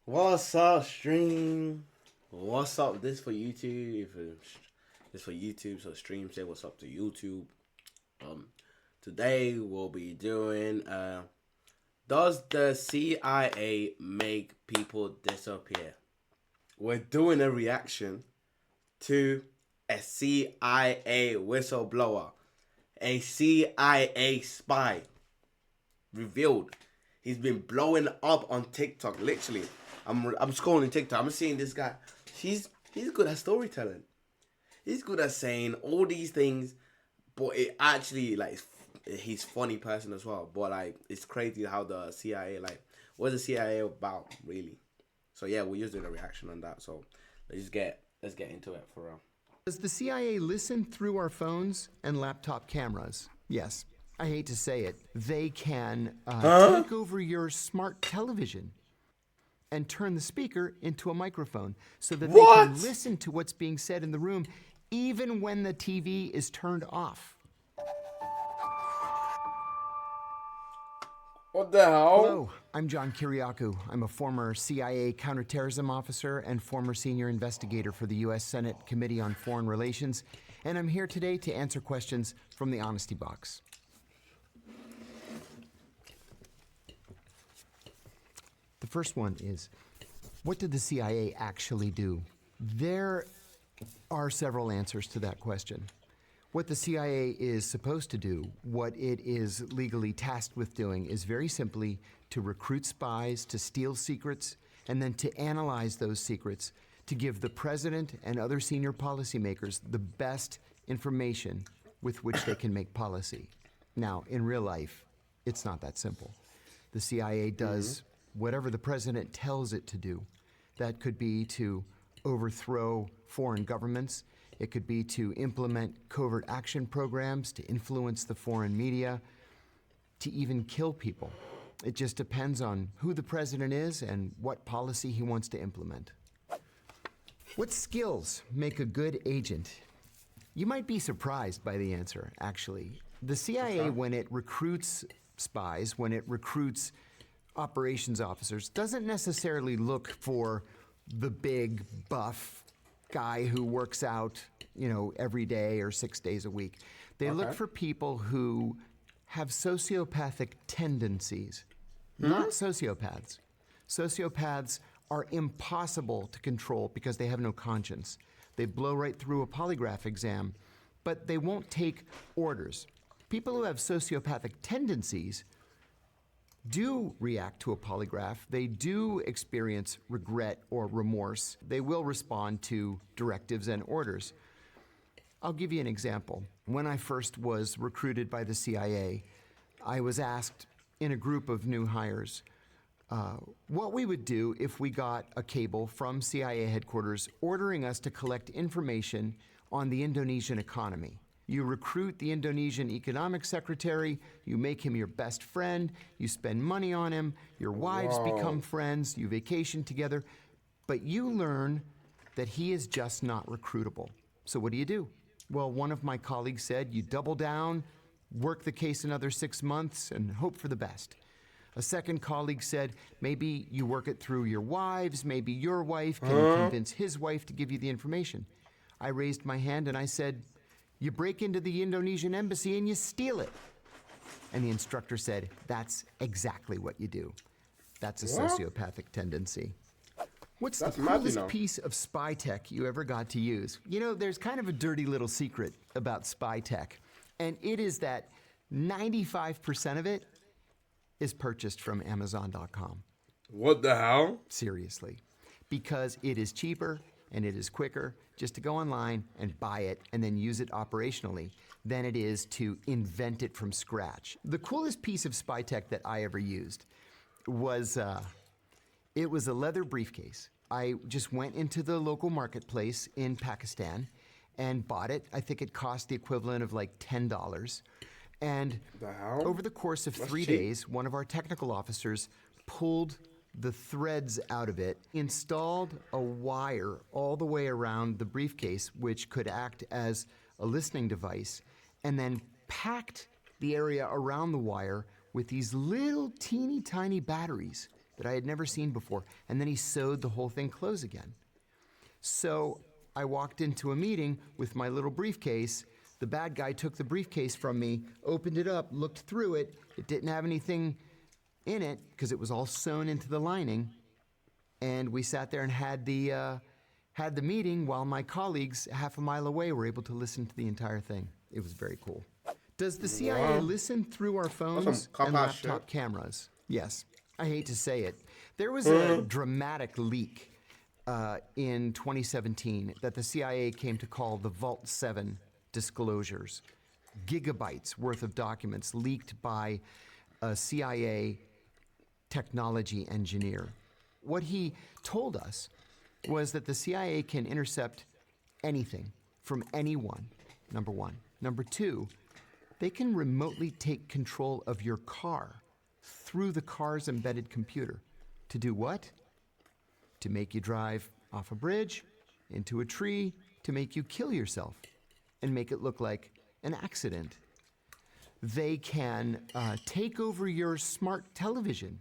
What's up, stream? What's up? This for YouTube. This for YouTube. So stream say what's up to YouTube. Um, Today we'll be doing. Does the CIA make people disappear? We're doing a reaction to a CIA whistleblower, a CIA spy revealed. He's been blowing up on TikTok. Literally, I'm scrolling TikTok. I'm seeing this guy. He's good at storytelling. He's good at saying all these things, but it actually like he's funny person as well. But like it's crazy how the CIA what's the CIA about really? So yeah, we're just doing a reaction on that. So let's get into it for real. Does the CIA listen through our phones and laptop cameras? Yes. I hate to say it. They can take over your smart television and turn the speaker into a microphone so that they can listen to what's being said in the room even when the TV is turned off. What the hell? Hello, I'm John Kiriakou. I'm a former CIA counterterrorism officer and former senior investigator for the U.S. Senate Committee on Foreign Relations, and I'm here today to answer questions from the Honesty Box. The first one is, what did the CIA actually do? There are several answers to that question. What the CIA is supposed to do, what it is legally tasked with doing, is very simply to recruit spies, to steal secrets, and then to analyze those secrets to give the president and other senior policymakers the best information with which they can make policy. Now, in real life, it's not that simple. The CIA does whatever the president tells it to do. That could be to overthrow foreign governments. It could be to implement covert action programs, to influence the foreign media, to even kill people. It just depends on who the president is and what policy he wants to implement. What skills make a good agent? You might be surprised by the answer, actually. The CIA, when it recruits spies, when it recruits operations officers, doesn't necessarily look for the big buff guy who works out, every day or 6 days a week. They look for people who have sociopathic tendencies, not sociopaths. Sociopaths are impossible to control because they have no conscience. They blow right through a polygraph exam, but they won't take orders. People who have sociopathic tendencies do react to a polygraph. They do experience regret or remorse. They will respond to directives and orders. I'll give you an example. When I first was recruited by the CIA, I was asked in a group of new hires what we would do if we got a cable from CIA headquarters ordering us to collect information on the Indonesian economy. You recruit the Indonesian economic secretary, you make him your best friend, you spend money on him, your wives become friends, you vacation together, but you learn that he is just not recruitable. So what do? Well, one of my colleagues said, you double down, work the case another 6 months, and hope for the best. A second colleague said, maybe you work it through your wives, maybe your wife can convince his wife to give you the information. I raised my hand and I said, you break into the Indonesian embassy and you steal it. And the instructor said, that's exactly what you do. That's a sociopathic tendency. What's the coolest piece of spy tech you ever got to use? There's kind of a dirty little secret about spy tech, and it is that 95% of it is purchased from Amazon.com. What the hell? Seriously. Because it is cheaper and it is quicker just to go online and buy it and then use it operationally than it is to invent it from scratch. The coolest piece of spy tech that I ever used was it was a leather briefcase. I just went into the local marketplace in Pakistan and bought it. I think it cost the equivalent of like $10. And over the course of 3 days, one of our technical officers pulled the threads out of it, installed a wire all the way around the briefcase, which could act as a listening device, and then packed the area around the wire with these little teeny tiny batteries. that I had never seen before. And then he sewed the whole thing closed again. So I walked into a meeting with my little briefcase. The bad guy took the briefcase from me, opened it up, looked through it. It didn't have anything in it because it was all sewn into the lining. And we sat there and had the meeting while my colleagues half a mile away were able to listen to the entire thing. It was very cool. Does the CIA listen through our phones and laptop cameras? Yes. I hate to say it. There was a dramatic leak in 2017 that the CIA came to call the Vault 7 disclosures. Gigabytes worth of documents leaked by a CIA technology engineer. What he told us was that the CIA can intercept anything from anyone, number one. Number two, they can remotely take control of your car through the car's embedded computer. To do what? To make you drive off a bridge, into a tree, to make you kill yourself and make it look like an accident. They can take over your smart television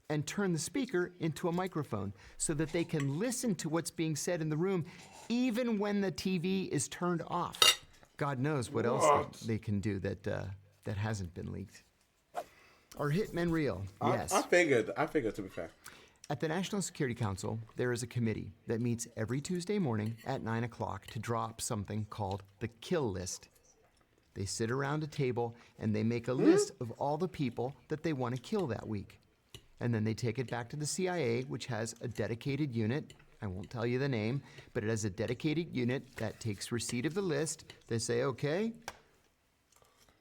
and turn the speaker into a microphone so that they can listen to what's being said in the room even when the TV is turned off. God knows what else they can do that hasn't been leaked. Are hitmen real? Yes. I figured, to be fair. At the National Security Council, there is a committee that meets every Tuesday morning at 9 o'clock to draw up something called the kill list. They sit around a table and they make a list of all the people that they want to kill that week. And then they take it back to the CIA, which has a dedicated unit. I won't tell you the name, but it has a dedicated unit that takes receipt of the list. They say, okay,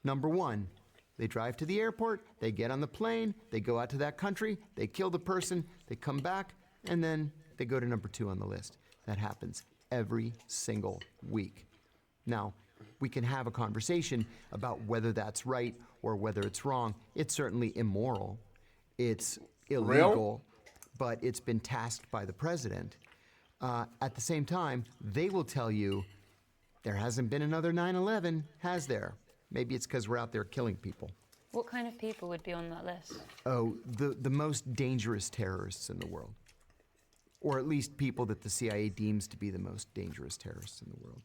number one. They drive to the airport, they get on the plane, they go out to that country, they kill the person, they come back, and then they go to number two on the list. That happens every single week. Now, we can have a conversation about whether that's right or whether it's wrong. It's certainly immoral. It's illegal, but it's been tasked by the president. At the same time, they will tell you there hasn't been another 9/11, has there? Maybe it's because we're out there killing people. What kind of people would be on that list? Oh, the most dangerous terrorists in the world. Or at least people that the CIA deems to be the most dangerous terrorists in the world.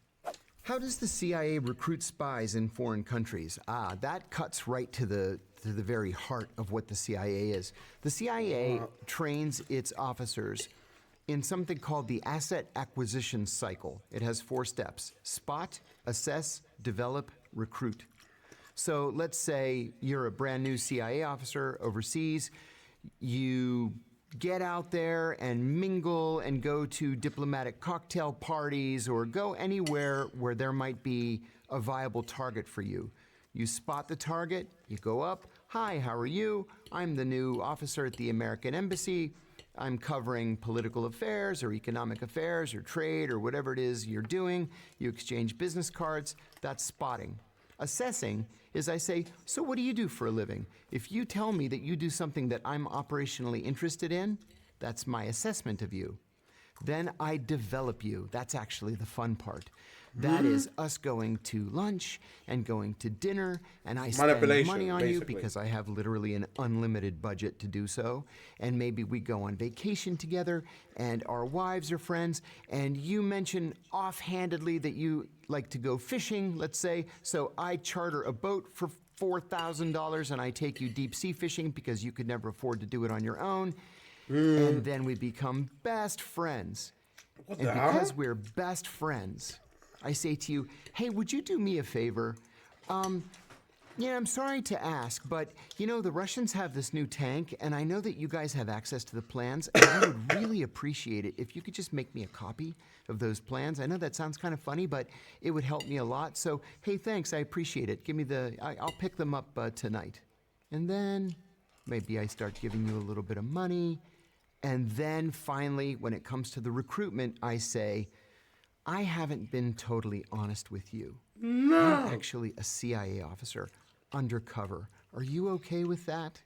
How does the CIA recruit spies in foreign countries? That cuts right to the very heart of what the CIA is. The CIA trains its officers in something called the asset acquisition cycle. It has 4 steps: spot, assess, develop, recruit. So let's say you're a brand new CIA officer overseas. You get out there and mingle and go to diplomatic cocktail parties or go anywhere where there might be a viable target for you. You spot the target, you go up. Hi, how are you? I'm the new officer at the American Embassy. I'm covering political affairs or economic affairs or trade or whatever it is you're doing. You exchange business cards. That's spotting. Assessing is I say, so what do you do for a living? If you tell me that you do something that I'm operationally interested in, that's my assessment of you. Then I develop you. That's actually the fun part. That is us going to lunch and going to dinner, and I spend money on you because I have literally an unlimited budget to do so. And maybe we go on vacation together, and our wives are friends, and you mention offhandedly that you like to go fishing, let's say, so I charter a boat for $4,000 and I take you deep sea fishing because you could never afford to do it on your own. And then we become best friends. And because we're best friends, I say to you, hey, would you do me a favor? Yeah, I'm sorry to ask, but you know, the Russians have this new tank, and I know that you guys have access to the plans, and I would really appreciate it if you could just make me a copy of those plans. I know that sounds kind of funny, but it would help me a lot. So, hey, thanks, I appreciate it. I'll pick them up tonight. And then maybe I start giving you a little bit of money. And then finally, when it comes to the recruitment, I say, I haven't been totally honest with you. No. I'm actually a CIA officer, undercover. Are you okay with that?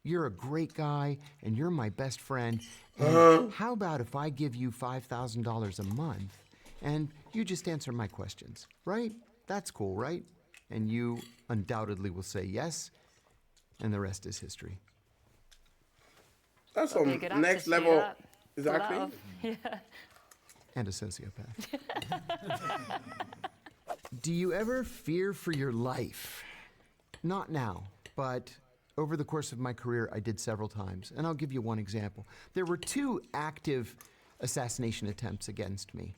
You're a great guy, and you're my best friend. And how about if I give you $5,000 a month, and you just answer my questions, right? That's cool, right? And you undoubtedly will say yes, and the rest is history. That's Gotta be a some good actor next to do level. that. Pull that Exactly. off. Yeah. And a sociopath. Do you ever fear for your life? Not now, but over the course of my career, I did several times. And I'll give you one example. There were 2 active assassination attempts against me.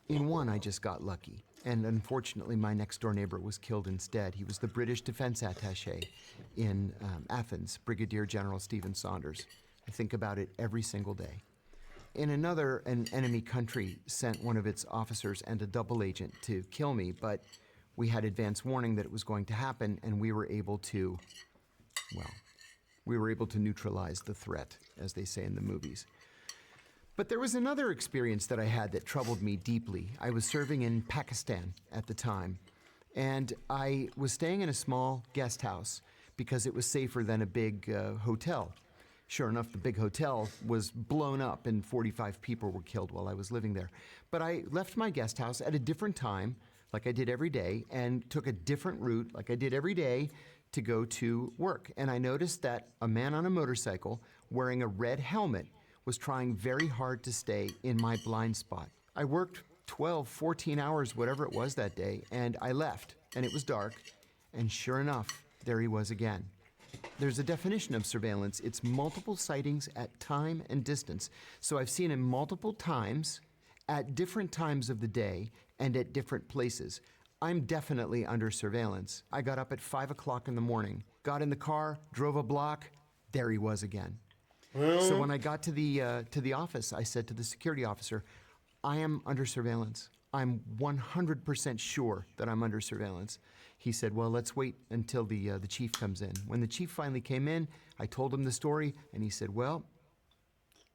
In one, I just got lucky. And unfortunately, my next door neighbor was killed instead. He was the British defense attaché in Athens, Brigadier General Stephen Saunders. I think about it every single day. In another, an enemy country sent one of its officers and a double agent to kill me, but we had advance warning that it was going to happen, and we were able to neutralize the threat, as they say in the movies. But there was another experience that I had that troubled me deeply. I was serving in Pakistan at the time, and I was staying in a small guest house because it was safer than a big hotel. Sure enough, the big hotel was blown up and 45 people were killed while I was living there. But I left my guest house at a different time, like I did every day, and took a different route, like I did every day, to go to work. And I noticed that a man on a motorcycle wearing a red helmet was trying very hard to stay in my blind spot. I worked 12, 14 hours, whatever it was that day, and I left, and it was dark, and sure enough, there he was again. There's a definition of surveillance. It's multiple sightings at time and distance. So I've seen him multiple times at different times of the day and at different places. I'm definitely under surveillance. I got up at 5 o'clock in the morning, got in the car, drove a block, there he was again. So when I got to the office, I said to the security officer, I am under surveillance. I'm 100% sure that I'm under surveillance. He said, well, let's wait until the chief comes in. When the chief finally came in, I told him the story, and he said, well,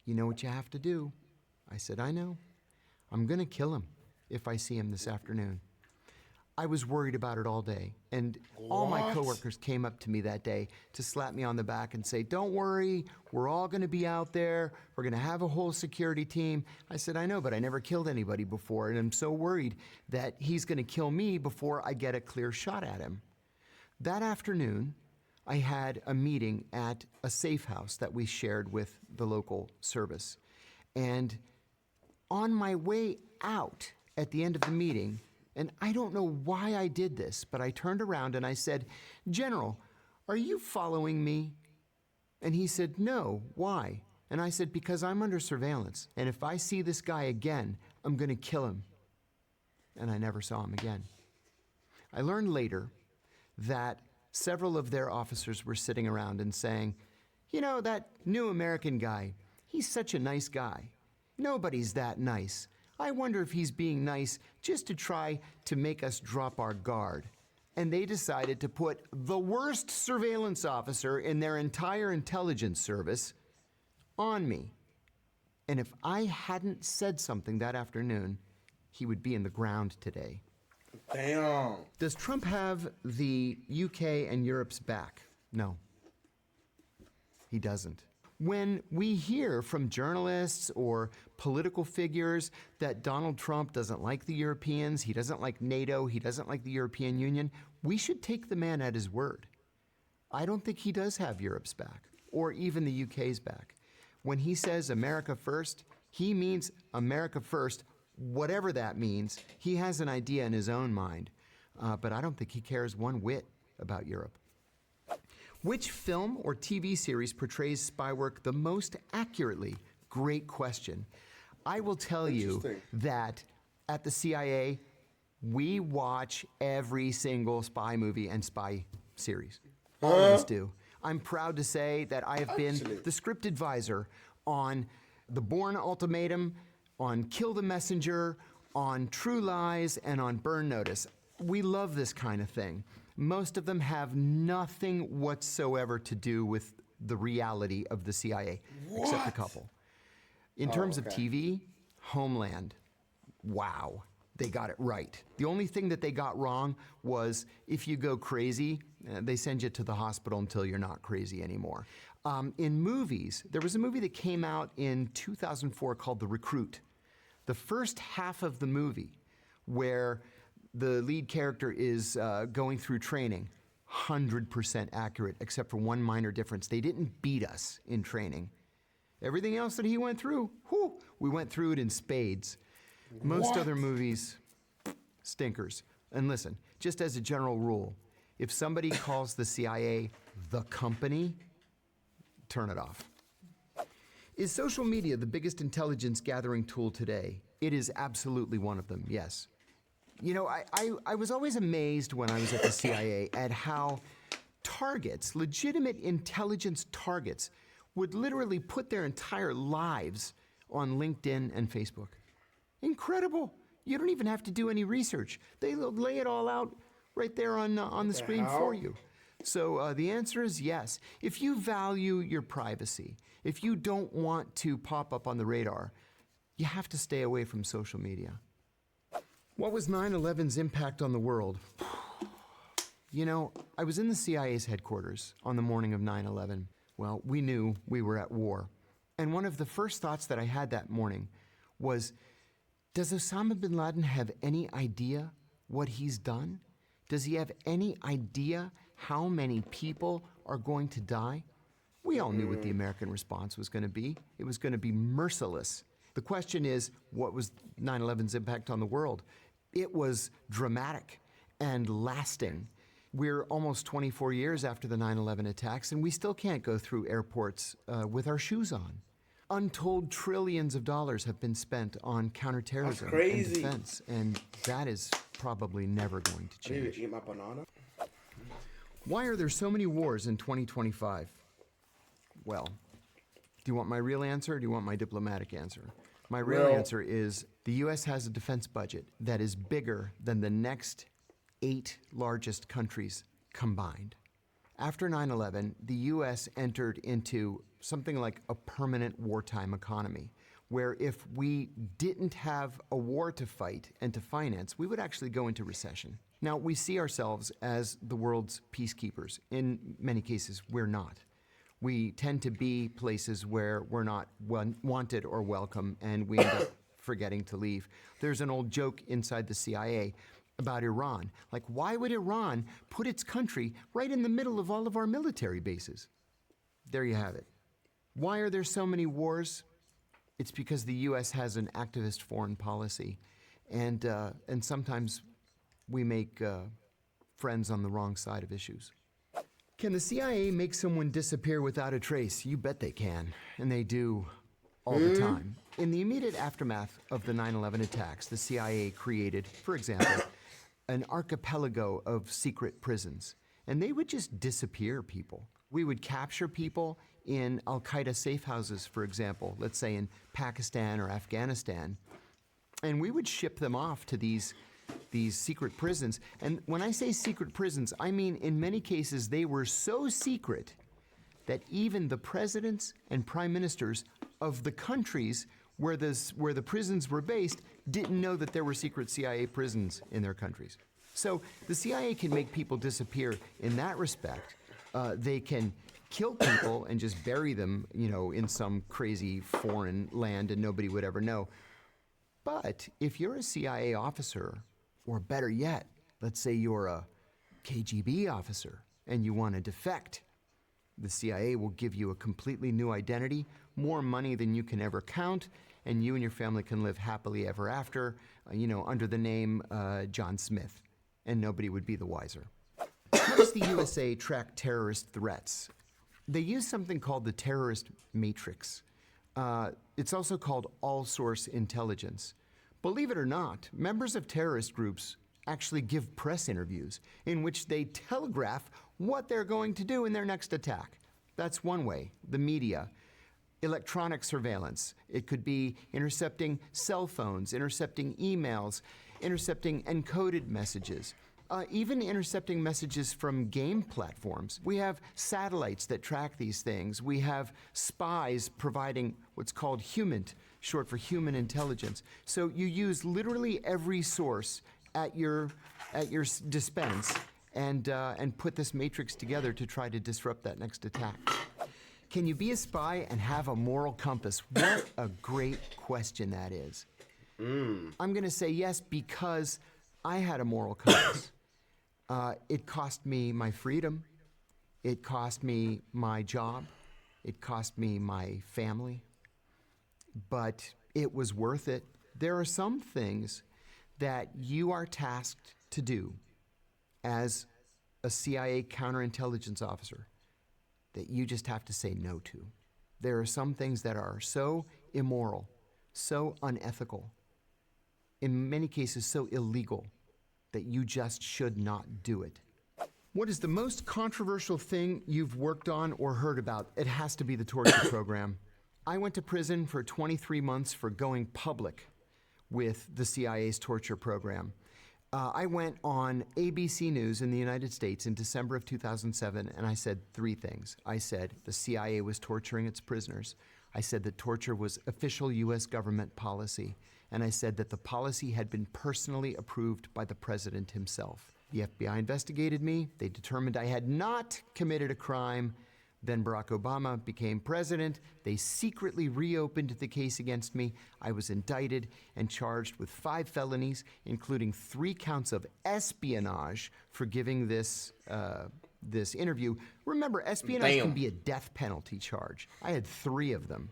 you know what you have to do. I said, I know. I'm going to kill him if I see him this afternoon. I was worried about it all day, and all my coworkers came up to me that day to slap me on the back and say, don't worry, we're all going to be out there, we're going to have a whole security team. I said, I know, but I never killed anybody before, and I'm so worried that he's going to kill me before I get a clear shot at him. That afternoon, I had a meeting at a safe house that we shared with the local service. And on my way out at the end of the meeting, and I don't know why I did this, but I turned around and I said, General, are you following me? And he said, no, why? And I said, because I'm under surveillance, and if I see this guy again, I'm going to kill him. And I never saw him again. I learned later that several of their officers were sitting around and saying, you know, that new American guy, he's such a nice guy. Nobody's that nice. I wonder if he's being nice just to try to make us drop our guard. And they decided to put the worst surveillance officer in their entire intelligence service on me. And if I hadn't said something that afternoon, he would be in the ground today. Damn. Does Trump have the UK and Europe's back? No, he doesn't. When we hear from journalists or political figures that Donald Trump doesn't like the Europeans, he doesn't like NATO, he doesn't like the European Union, we should take the man at his word. I don't think he does have Europe's back, or even the UK's back. When he says America first, he means America first, whatever that means. He has an idea in his own mind, but I don't think he cares one whit about Europe. Which film or TV series portrays spy work the most accurately? Great question. I will tell you that at the CIA, we watch every single spy movie and spy series. All of us do. I'm proud to say that I have been the script advisor on The Bourne Ultimatum, on Kill the Messenger, on True Lies, and on Burn Notice. We love this kind of thing. Most of them have nothing whatsoever to do with the reality of the CIA, except a couple. In terms of TV, Homeland, wow, they got it right. The only thing that they got wrong was if you go crazy, they send you to the hospital until you're not crazy anymore. In movies, there was a movie that came out in 2004 called The Recruit. The first half of the movie, where the lead character is going through training, 100% accurate, except for one minor difference. They didn't beat us in training. Everything else that he went through, we went through it in spades. Most other movies, stinkers. And listen, just as a general rule, if somebody calls the CIA the company, turn it off. Is social media the biggest intelligence gathering tool today? It is absolutely one of them, yes. You know, I was always amazed when I was at the CIA at how targets, legitimate intelligence targets, would literally put their entire lives on LinkedIn and Facebook. Incredible. You don't even have to do any research. They lay it all out right there on the screen for you. So the answer is yes. If you value your privacy, if you don't want to pop up on the radar, you have to stay away from social media. What was 9/11's impact on the world? You know, I was in the CIA's headquarters on the morning of 9/11. Well, we knew we were at war. And one of the first thoughts that I had that morning was, does Osama bin Laden have any idea what he's done? Does he have any idea how many people are going to die? We all knew what the American response was going to be. It was going to be merciless. The question is, what was 9/11's impact on the world? It was dramatic and lasting. We're almost 24 years after the 9/11 attacks, and we still can't go through airports with our shoes on. Untold trillions of dollars have been spent on counterterrorism and defense, and that is probably never going to change. I need to eat my banana. Why are there so many wars in 2025? Well, do you want my real answer or do you want my diplomatic answer? My real answer is the U.S. has a defense budget that is bigger than the next 8 largest countries combined. After 9/11, the U.S. entered into something like a permanent wartime economy, where if we didn't have a war to fight and to finance, we would actually go into recession. Now, we see ourselves as the world's peacekeepers. In many cases, we're not. We tend to be places where we're not wanted or welcome, and we end up forgetting to leave. There's an old joke inside the CIA about Iran. Like, why would Iran put its country right in the middle of all of our military bases? There you have it. Why are there so many wars? It's because the U.S. has an activist foreign policy, and sometimes we make friends on the wrong side of issues. Can the CIA make someone disappear without a trace? You bet they can, and they do all the time. In the immediate aftermath of the 9/11 attacks, the CIA created, for example, an archipelago of secret prisons, and they would just disappear people. We would capture people in Al-Qaeda safe houses, for example, let's say in Pakistan or Afghanistan, and we would ship them off to these secret prisons. And when I say secret prisons, I mean in many cases they were so secret that even the presidents and prime ministers of the countries where the prisons were based didn't know that there were secret CIA prisons in their countries. So the CIA can make people disappear in that respect. They can kill people and just bury them, in some crazy foreign land and nobody would ever know. But if you're a CIA officer, or better yet, let's say you're a KGB officer and you want to defect, the CIA will give you a completely new identity, more money than you can ever count, and you and your family can live happily ever after, under the name John Smith, and nobody would be the wiser. How does the USA track terrorist threats? They use something called the terrorist matrix. It's also called all-source intelligence. Believe it or not, members of terrorist groups actually give press interviews in which they telegraph what they're going to do in their next attack. That's one way. The media. Electronic surveillance. It could be intercepting cell phones, intercepting emails, intercepting encoded messages, even intercepting messages from game platforms. We have satellites that track these things. We have spies providing what's called HUMINT, short for human intelligence. So you use literally every source at your dispense and put this matrix together to try to disrupt that next attack. Can you be a spy and have a moral compass? What a great question that is. I'm going to say yes because I had a moral compass. It cost me my freedom. It cost me my job. It cost me my family. but it was worth it. There are some things that you are tasked to do as a CIA counterintelligence officer that you just have to say no to. There are some things that are so immoral, so unethical, in many cases so illegal, that you just should not do it. What is the most controversial thing you've worked on or heard about? It has to be the torture program. I went to prison for 23 months for going public with the CIA's torture program. I went on ABC News in the United States in December of 2007, and I said three things. I said the CIA was torturing its prisoners. I said that torture was official U.S. government policy. And I said that the policy had been personally approved by the president himself. The FBI investigated me. They determined I had not committed a crime. Then Barack Obama became president. They secretly reopened the case against me. I was indicted and charged with 5 felonies, including 3 counts of espionage for giving this interview. Remember, espionage can be a death penalty charge. I had 3 of them.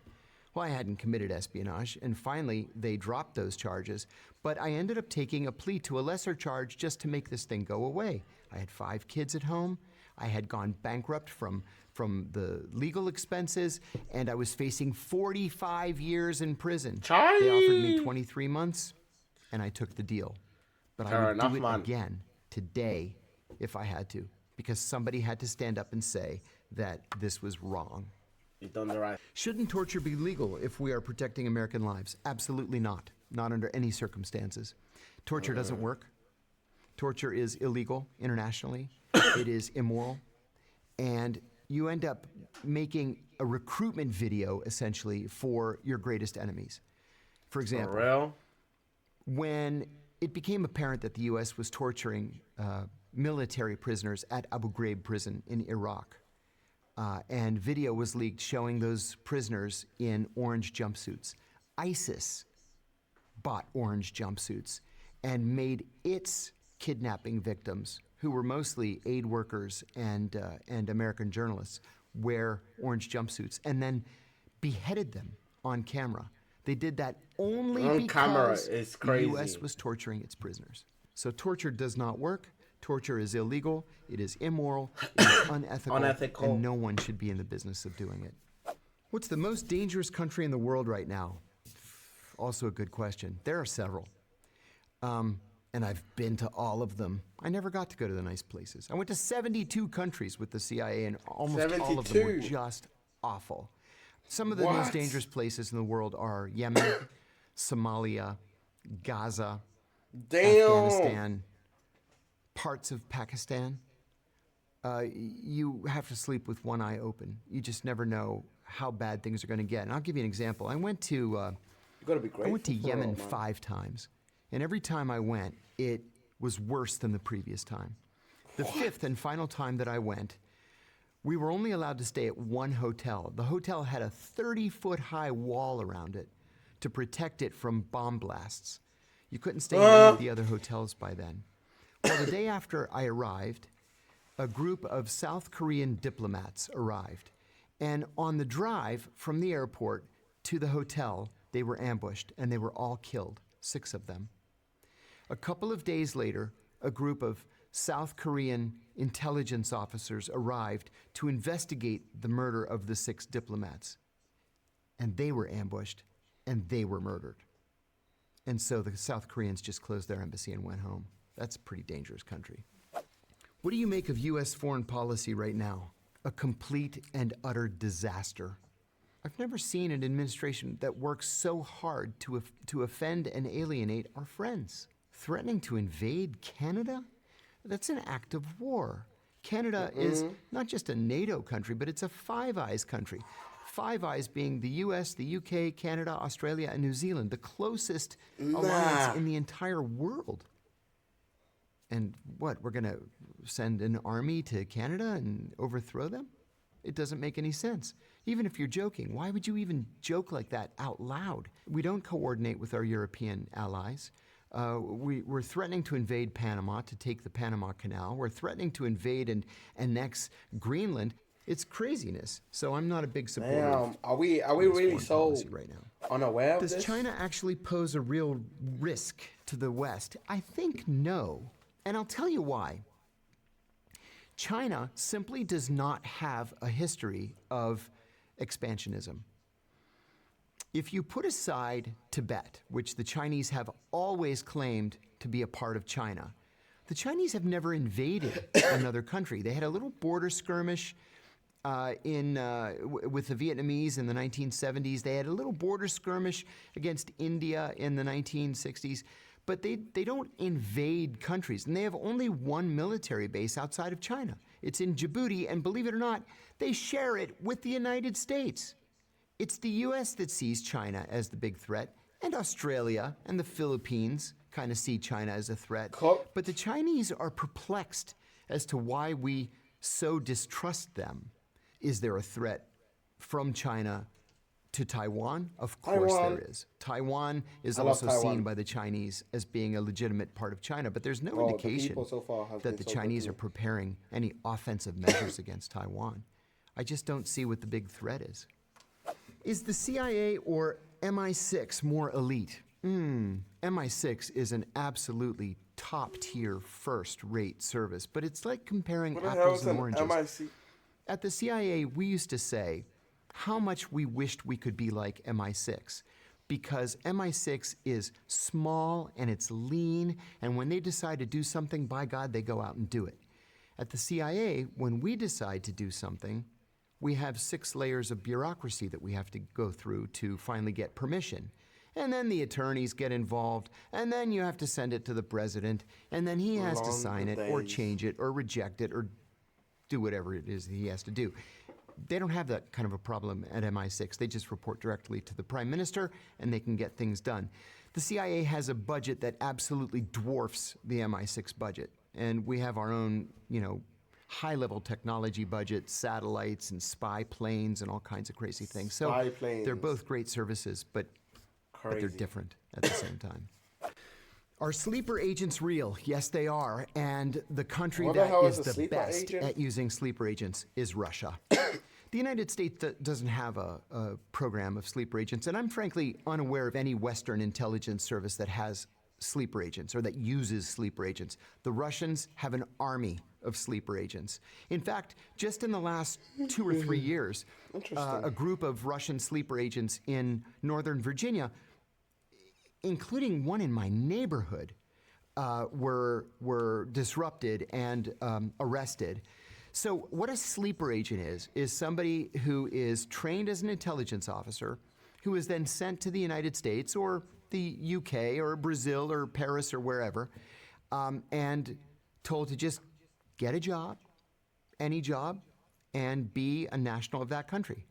Well, I hadn't committed espionage, and finally, they dropped those charges, but I ended up taking a plea to a lesser charge just to make this thing go away. I had 5 kids at home. I had gone bankrupt from the legal expenses, and I was facing 45 years in prison. Charlie! They offered me 23 months, and I took the deal. But I would do it again today if I had to, because somebody had to stand up and say that this was wrong. You've done the right. Shouldn't torture be legal if we are protecting American lives? Absolutely not. Not under any circumstances. Torture doesn't work. Torture is illegal internationally. It is immoral. And you end up making a recruitment video, essentially, for your greatest enemies. For example, For real? when it became apparent that the U.S. was torturing military prisoners at Abu Ghraib prison in Iraq, and video was leaked showing those prisoners in orange jumpsuits. ISIS bought orange jumpsuits and made its kidnapping victims, who were mostly aid workers and American journalists, wear orange jumpsuits and then beheaded them on camera. They did that only because the U.S. was torturing its prisoners. So torture does not work. Torture is illegal, it is immoral, it is unethical, and no one should be in the business of doing it. What's the most dangerous country in the world right now? Also a good question. There are several. And I've been to all of them. I never got to go to the nice places. I went to 72 countries with the CIA, and almost 72. All of them were just awful. Some of the most dangerous places in the world are Yemen, Somalia, Gaza, Afghanistan, parts of Pakistan. You have to sleep with one eye open. You just never know how bad things are going to get. And I'll give you an example. I went to Yemen 5 times. And every time I went, it was worse than the previous time. The 5th and final time that I went, we were only allowed to stay at one hotel. The hotel had a 30-foot high wall around it to protect it from bomb blasts. You couldn't stay in any of the other hotels by then. Well, the day after I arrived, a group of South Korean diplomats arrived. And on the drive from the airport to the hotel, they were ambushed, and they were all killed, 6 of them. A couple of days later, a group of South Korean intelligence officers arrived to investigate the murder of the 6 diplomats. And they were ambushed, and they were murdered. And so the South Koreans just closed their embassy and went home. That's a pretty dangerous country. What do you make of U.S. foreign policy right now? A complete and utter disaster. I've never seen an administration that works so hard to offend and alienate our friends. Threatening to invade Canada? That's an act of war. Canada is not just a NATO country, but it's a Five Eyes country. Five Eyes being the US, the UK, Canada, Australia, and New Zealand, the closest alliance in the entire world. And what, we're going to send an army to Canada and overthrow them? It doesn't make any sense. Even if you're joking, why would you even joke like that out loud? We don't coordinate with our European allies. We're threatening to invade Panama, to take the Panama Canal. We're threatening to invade and annex Greenland. It's craziness. So I'm not a big supporter Damn, of are we US really foreign so policy right now. unaware of Does this? China actually pose a real risk to the West? I think no. And I'll tell you why. China simply does not have a history of expansionism. If you put aside Tibet, which the Chinese have always claimed to be a part of China, the Chinese have never invaded another country. They had a little border skirmish with the Vietnamese in the 1970s. They had a little border skirmish against India in the 1960s. But they don't invade countries. And they have only one military base outside of China. It's in Djibouti, and believe it or not, they share it with the United States. It's the US that sees China as the big threat, and Australia and the Philippines kind of see China as a threat. But the Chinese are perplexed as to why we so distrust them. Is there a threat from China to Taiwan? Of course there is. Taiwan is also seen by the Chinese as being a legitimate part of China, but there's no indication that the Chinese are preparing any offensive measures against Taiwan. I just don't see what the big threat is. Is the CIA or MI6 more elite? MI6 is an absolutely top-tier, first-rate service, but it's like comparing apples and oranges. At the CIA, we used to say how much we wished we could be like MI6, because MI6 is small and it's lean, and when they decide to do something, by God, they go out and do it. At the CIA, when we decide to do something, we have 6 layers of bureaucracy that we have to go through to finally get permission. And then the attorneys get involved, and then you have to send it to the president, and then he has to sign it or change it or reject it or do whatever it is that he has to do. They don't have that kind of a problem at MI6. They just report directly to the prime minister, and they can get things done. The CIA has a budget that absolutely dwarfs the MI6 budget, and we have our own, high-level technology budget, satellites and spy planes and all kinds of crazy things. So they're both great services, but they're different at the same time. Are sleeper agents real? Yes, they are. And the country that is the best at using sleeper agents is Russia. The United States doesn't have a program of sleeper agents, and I'm frankly unaware of any Western intelligence service that has sleeper agents or that uses sleeper agents. The Russians have an army of sleeper agents. In fact, just in the last 2 or 3 years, a group of Russian sleeper agents in Northern Virginia, including one in my neighborhood, were disrupted and arrested. So what a sleeper agent is somebody who is trained as an intelligence officer, who is then sent to the United States or the UK or Brazil or Paris or wherever, and told to just get a job, any job, and be a national of that country.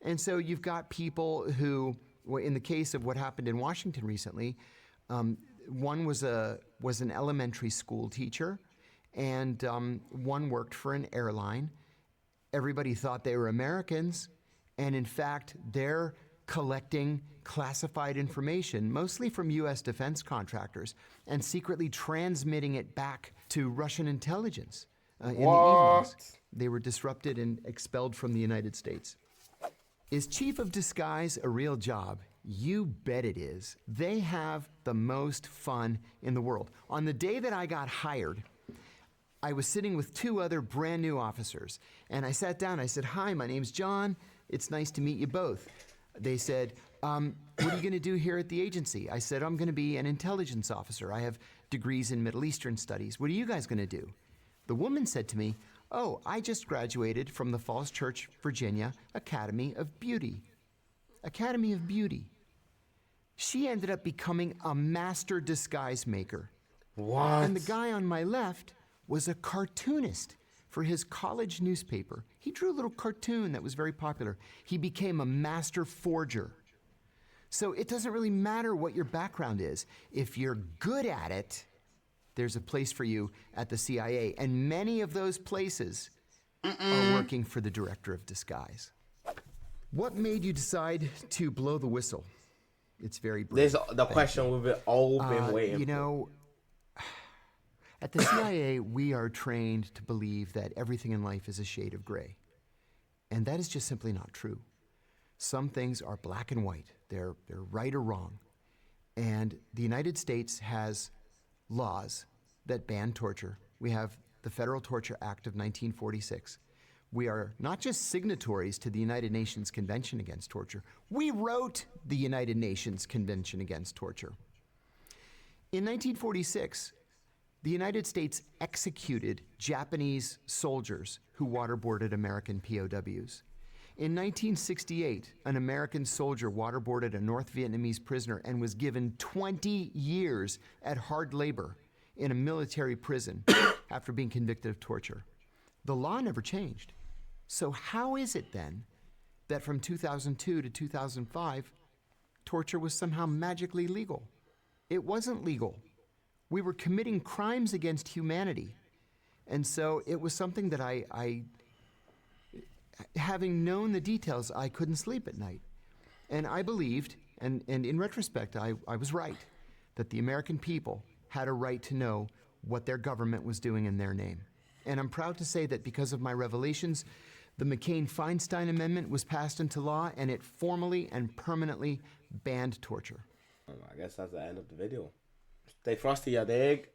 And so you've got people who, in the case of what happened in Washington recently, one was an elementary school teacher, and one worked for an airline. Everybody thought they were Americans, and in fact, they're collecting classified information, mostly from U.S. defense contractors, and secretly transmitting it back to Russian intelligence in the evenings. They were disrupted and expelled from the United States. Is chief of disguise a real job? You bet it is. They have the most fun in the world. On the day that I got hired, I was sitting with 2 other brand new officers, and I sat down. I said, "Hi, my name's John. It's nice to meet you both." They said, "What are you going to do here at the agency?" I said, "I'm going to be an intelligence officer. I have degrees in Middle Eastern studies. What are you guys going to do?" The woman said to me, "Oh, I just graduated from the Falls Church, Virginia Academy of Beauty." Academy of Beauty. She ended up becoming a master disguise maker. What? And the guy on my left was a cartoonist for his college newspaper. He drew a little cartoon that was very popular. He became a master forger. So it doesn't really matter what your background is. If you're good at it, there's a place for you at the CIA. And many of those places are working for the director of disguise. What made you decide to blow the whistle? It's very brief. The question we've all been waiting for. At the CIA, we are trained to believe that everything in life is a shade of gray. And that is just simply not true. Some things are black and white. They're right or wrong. And the United States has laws that ban torture. We have the Federal Torture Act of 1946. We are not just signatories to the United Nations Convention Against Torture. We wrote the United Nations Convention Against Torture. In 1946, the United States executed Japanese soldiers who waterboarded American POWs. In 1968, an American soldier waterboarded a North Vietnamese prisoner and was given 20 years at hard labor in a military prison after being convicted of torture. The law never changed. So how is it then that from 2002 to 2005, torture was somehow magically legal? It wasn't legal. We were committing crimes against humanity. And so it was something that I having known the details, I couldn't sleep at night. And I believed, and in retrospect, I was right, that the American people had a right to know what their government was doing in their name. And I'm proud to say that because of my revelations, the McCain-Feinstein Amendment was passed into law, and it formally and permanently banned torture. I guess that's the end of the video. Stay frosty, ya dig?